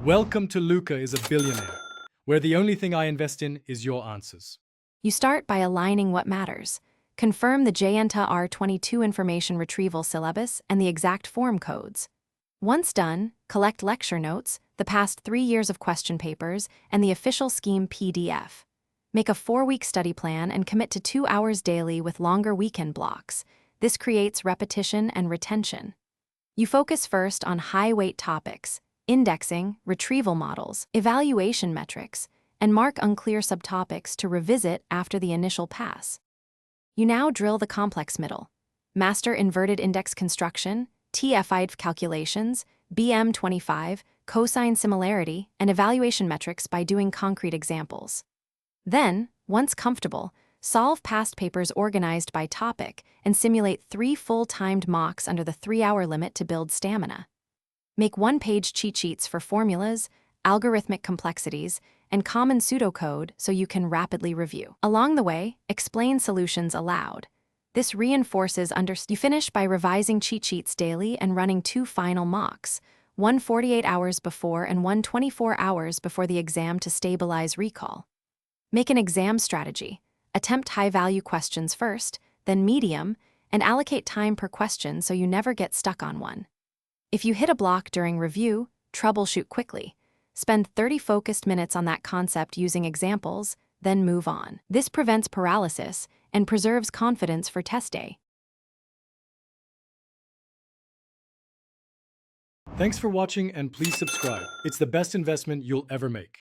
Welcome to Luca is a billionaire, where the only thing I invest in is your answers. You start by aligning what matters. Confirm the JNTHU R22 information retrieval syllabus and the exact form codes. Once done, collect lecture notes, the past 3 years of question papers, and the official scheme PDF. Make a 4-week study plan and commit to 2 hours daily with longer weekend blocks. This creates repetition and retention. You focus first on high-weight topics, indexing, retrieval models, evaluation metrics, and mark unclear subtopics to revisit after the initial pass. You now drill the complex middle. Master inverted index construction, TF-IDF calculations, BM25, cosine similarity, and evaluation metrics by doing concrete examples. Then, once comfortable, solve past papers organized by topic and simulate 3 full-timed mocks under the 3-hour limit to build stamina. Make 1-page cheat sheets for formulas, algorithmic complexities, and common pseudocode so you can rapidly review. Along the way, explain solutions aloud. This reinforces understanding. You finish by revising cheat sheets daily and running 2 final mocks, one 48 hours before and one 24 hours before the exam to stabilize recall. Make an exam strategy. Attempt high-value questions first, then medium, and allocate time per question so you never get stuck on one. If you hit a block during review, troubleshoot quickly. Spend 30 focused minutes on that concept using examples, then move on. This prevents paralysis and preserves confidence for test day. Thanks for watching and please subscribe. It's the best investment you'll ever make.